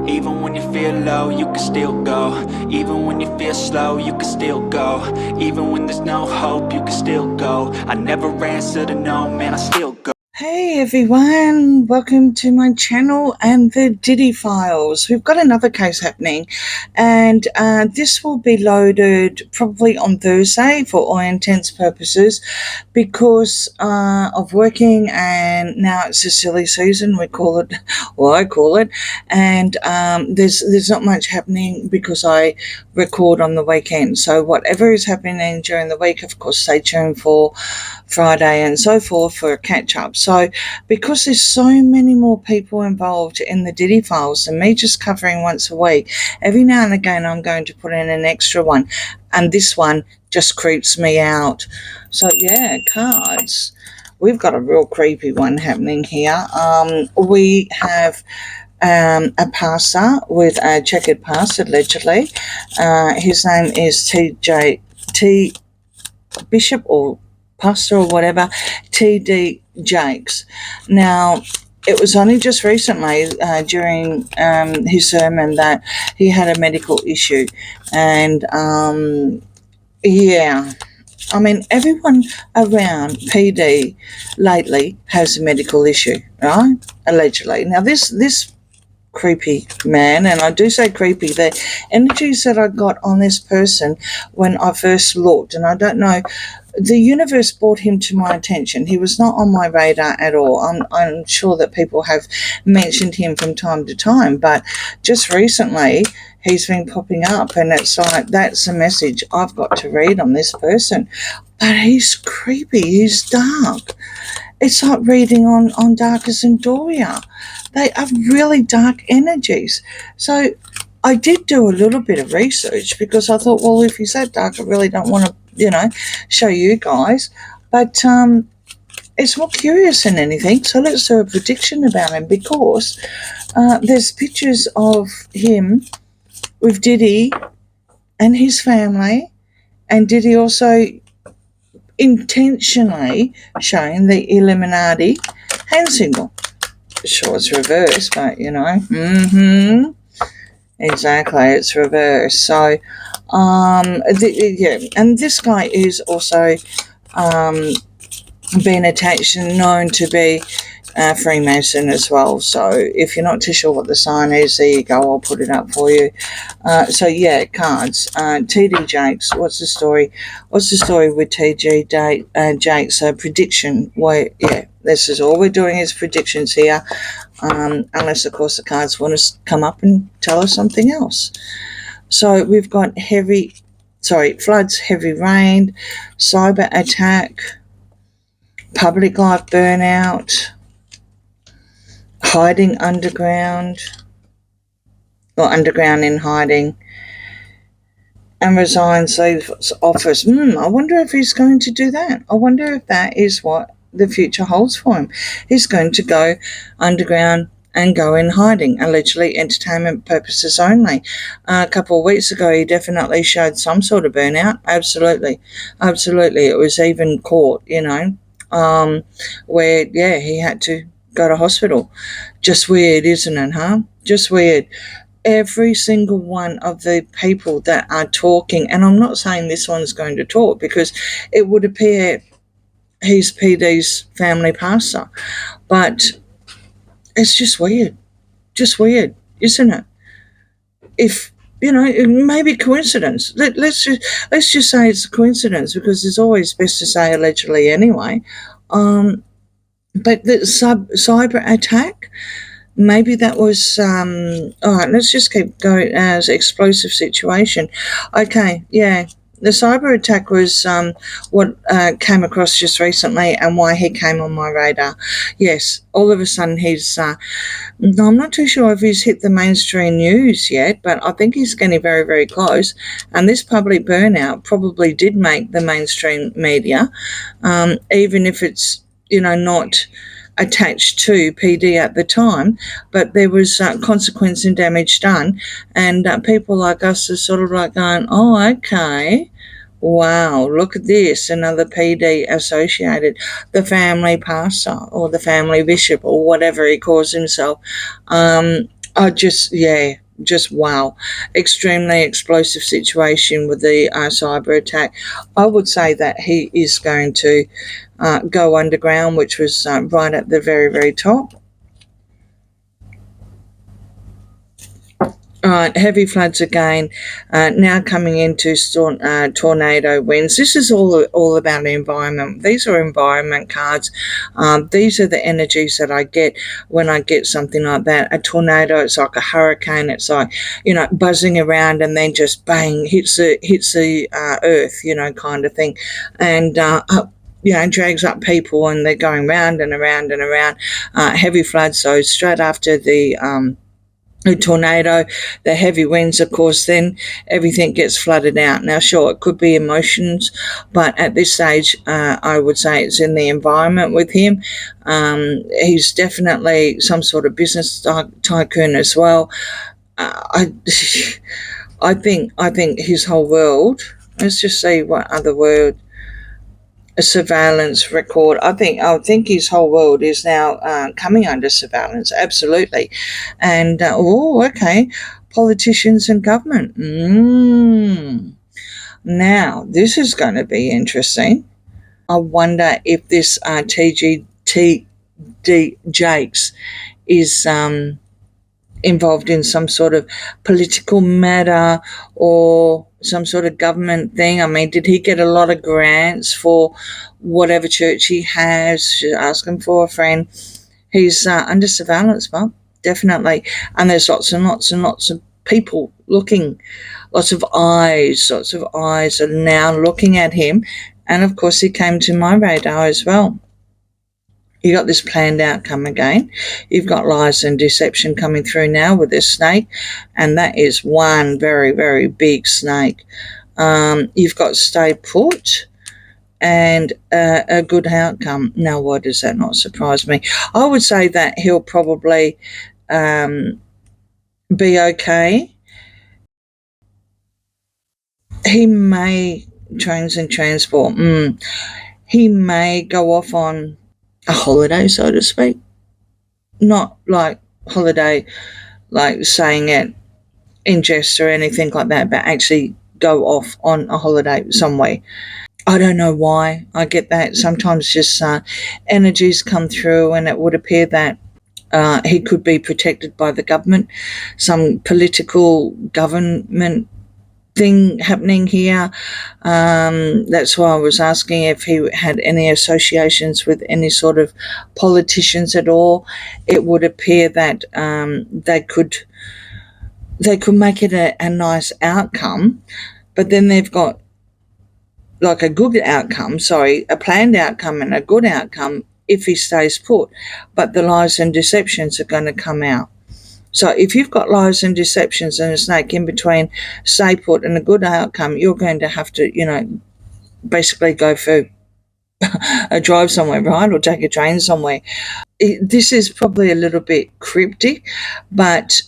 Even when you feel low, you can still go. Even when you feel slow, you can still go. Even when there's no hope, you can still go. I never answer to no, man, I still go. Hey everyone, welcome to my channel and the Diddy Files. We've got another case happening, and this will be loaded probably on Thursday for all intents purposes because of working, and now it's a silly season, we call it, well I call it, and there's not much happening because I record on the weekend. So whatever is happening during the week, of course, stay tuned for Friday and so forth for a catch up. So because there's so many more people involved in the Diddy Files than me just covering once a week, every now and again I'm going to put in an extra one, and this one just creeps me out. So yeah, cards. We've got a real creepy one happening here. We have a pastor with a checkered past, allegedly. His name is T Bishop or pastor or whatever, T.D. Jakes. Now, it was only just recently during his sermon that he had a medical issue. And yeah, I mean, everyone around PD lately has a medical issue, right? Allegedly. Now, this creepy man, and I do say creepy, the energies that I got on this person when I first looked, and I don't know, the universe brought him to my attention. He was not on my radar at all. I'm sure that people have mentioned him from time to time, but just recently he's been popping up, and it's like, that's a message I've got to read on this person. But he's creepy, he's dark. It's like reading on Darkest and Doria. They are really dark energies. So I did do a little bit of research because I thought, well, if he's that dark, I really don't want to, show you guys. But it's more curious than anything. So let's do a prediction about him, because there's pictures of him with Diddy and his family, and Diddy also intentionally showing the Illuminati hand symbol. Sure, it's reversed, but exactly, it's reversed. So yeah, and this guy is also been attached and known to be Freemason as well. So if you're not too sure what the sign is, there you go, I'll put it up for you. So yeah, cards. TD Jakes, what's the story? What's the story with TG Jakes? Prediction. Yeah, this is all we're doing is predictions here, unless of course the cards want to come up and tell us something else. So we've got floods, heavy rain, cyber attack, public life burnout, hiding underground, or underground in hiding, and resigns office. I wonder if he's going to do that. I wonder if that is what the future holds for him. He's going to go underground and go in hiding, allegedly entertainment purposes only. A couple of weeks ago, he definitely showed some sort of burnout. Absolutely. It was even caught, where, yeah, he had to go to hospital. Just weird, isn't it, huh? Just weird. Every single one of the people that are talking, and I'm not saying this one's going to talk because it would appear he's PD's family pastor, but it's just weird, isn't it? If it may be coincidence. Let's just say it's a coincidence, because it's always best to say allegedly anyway. But the cyber attack, maybe that was all right. Let's just keep going as explosive situation. Okay, yeah. The cyber attack was what came across just recently, and why he came on my radar. Yes, all of a sudden he's, I'm not too sure if he's hit the mainstream news yet, but I think he's getting very, very close. And this public burnout probably did make the mainstream media, even if it's, not attached to PD at the time, but there was consequence and damage done, and people like us are sort of like going, oh, okay, wow, look at this, another PD associated, the family pastor or the family bishop or whatever he calls himself. Just wow. Extremely explosive situation with the cyber attack. I would say that he is going to go underground, which was right at the very, very top. Heavy floods again, now coming into tornado winds. This is all about the environment. These are environment cards. These are the energies that I get when I get something like that. A tornado, it's like a hurricane. It's like, buzzing around and then just bang, hits the earth, kind of thing. And drags up people and they're going round and around and around. Heavy floods, so straight after the a tornado, the heavy winds, of course, then everything gets flooded out. Now, sure, it could be emotions, but at this stage, I would say it's in the environment with him. He's definitely some sort of business tycoon as well. I, I think his whole world. Let's just see what other word. A surveillance record. I think his whole world is now coming under surveillance. Absolutely, and okay, politicians and government. Now this is going to be interesting. I wonder if this TGD Jakes is involved in some sort of political matter or some sort of government thing. I mean, did he get a lot of grants for whatever church he has? Ask him for a friend. He's under surveillance, Bob, definitely. And there's lots and lots and lots of people looking, lots of eyes are now looking at him. And of course, he came to my radar as well. You got this planned outcome again. You've got lies and deception coming through now with this snake, and that is one very, very big snake. You've got stay put and a good outcome. Now, why does that not surprise me? I would say that he'll probably be okay. He may trains and transport. He may go off on a holiday, so to speak. Not like holiday, like saying it in jest or anything like that, but actually go off on a holiday somewhere. I don't know why I get that. Sometimes just energies come through, and it would appear that he could be protected by the government, some political government thing happening here. That's why I was asking if he had any associations with any sort of politicians at all. It would appear that they could make it a nice outcome, but then they've got like a good outcome, a planned outcome and a good outcome if he stays put, but the lies and deceptions are going to come out. So if you've got lies and deceptions and a snake in between stay put and a good outcome, you're going to have to, basically go for a drive somewhere, right, or take a train somewhere. This is probably a little bit cryptic, but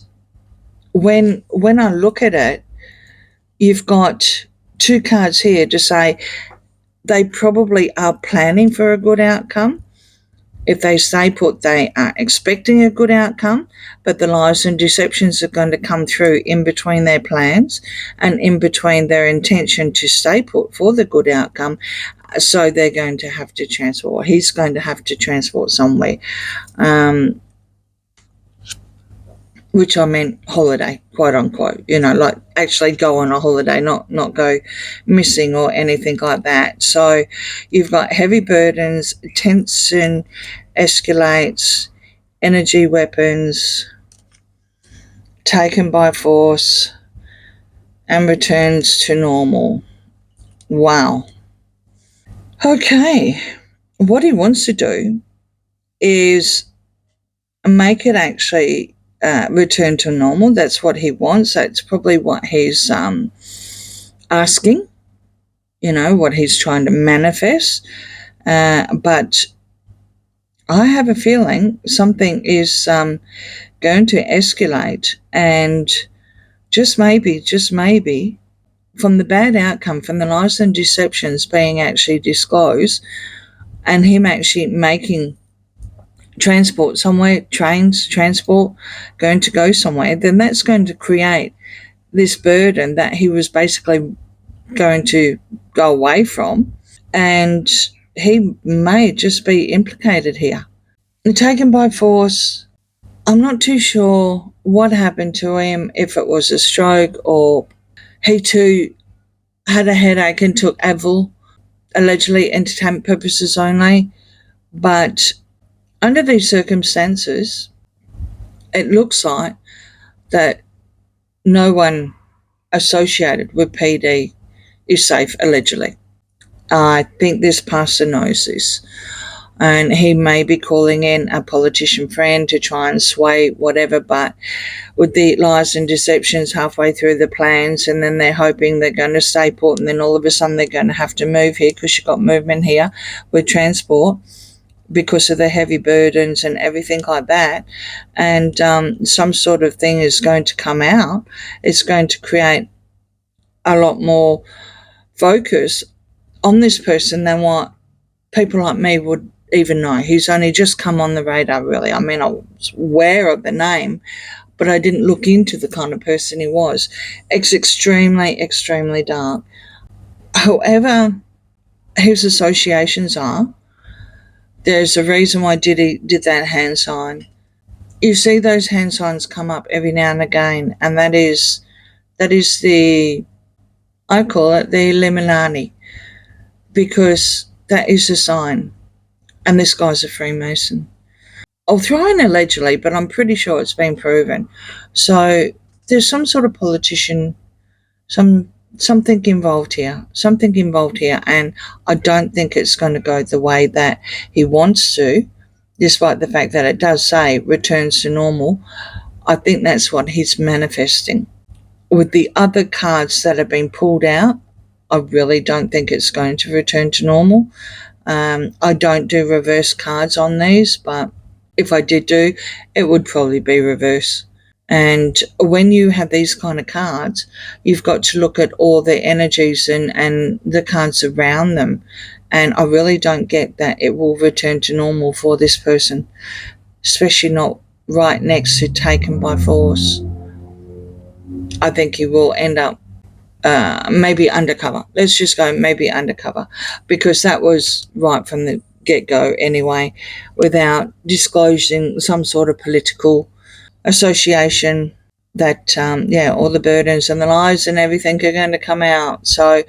when I look at it, you've got two cards here to say they probably are planning for a good outcome. If they stay put, they are expecting a good outcome, but the lies and deceptions are going to come through in between their plans and in between their intention to stay put for the good outcome. So they're going to have to transport, or he's going to have to transport somewhere. Which I meant holiday, quote unquote, like actually go on a holiday, not go missing or anything like that. So you've got heavy burdens, tension escalates, energy weapons, taken by force, and returns to normal. Wow. Okay. What he wants to do is make it actually return to normal. That's what he wants. That's probably what he's asking, what he's trying to manifest. But I have a feeling something is going to escalate, and just maybe, from the bad outcome, from the lies and deceptions being actually disclosed, and him actually making transport somewhere, trains, transport, going to go somewhere, then that's going to create this burden that he was basically going to go away from. And he may just be implicated here. Taken by force, I'm not too sure what happened to him, if it was a stroke or he too had a headache and took Advil, allegedly entertainment purposes only. But under these circumstances, it looks like that no one associated with PD is safe, allegedly. I think this pastor knows this, and he may be calling in a politician friend to try and sway whatever, but with the lies and deceptions halfway through the plans, and then they're hoping they're going to stay put, and then all of a sudden they're going to have to move here because you've got movement here with transport because of the heavy burdens and everything like that. And some sort of thing is going to come out. It's going to create a lot more focus on this person than what people like me would even know. He's only just come on the radar, really. I mean, I was aware of the name, but I didn't look into the kind of person he was. It's extremely, extremely dark. However his associations are, there's a reason why Diddy did that hand sign. You see those hand signs come up every now and again, and that is the, I call it the Illuminati, because that is a sign. And this guy's a Freemason. I'll throw in allegedly, but I'm pretty sure it's been proven. So there's some sort of politician, something involved here, and I don't think it's going to go the way that he wants to, despite the fact that it does say returns to normal. I think that's what he's manifesting. With the other cards that have been pulled out, I really don't think it's going to return to normal. I don't do reverse cards on these, but if I did do, it would probably be reverse. And when you have these kind of cards, you've got to look at all the energies and the cards around them. And I really don't get that it will return to normal for this person, especially not right next to taken by force. I think he will end up maybe undercover. Let's just go maybe undercover, because that was right from the get-go anyway, without disclosing some sort of political association, that all the burdens and the lies and everything are going to come out. So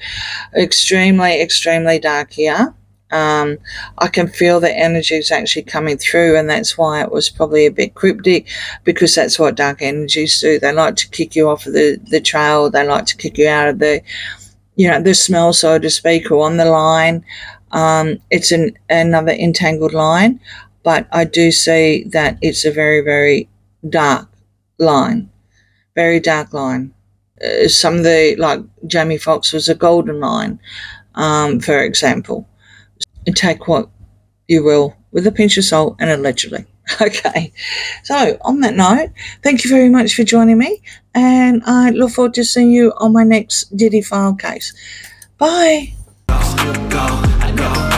extremely, extremely dark here. I can feel the energies actually coming through, and that's why it was probably a bit cryptic, because that's what dark energies do. They like to kick you off of the trail. They like to kick you out of the smell, so to speak, or on the line. It's another entangled line, but I do see that it's a very, very dark line, very dark line. Some of the, like Jamie Foxx was a golden line, for example. Take what you will with a pinch of salt and allegedly. Okay, so on that note, thank you very much for joining me, and I look forward to seeing you on my next Diddy file case. Bye. I know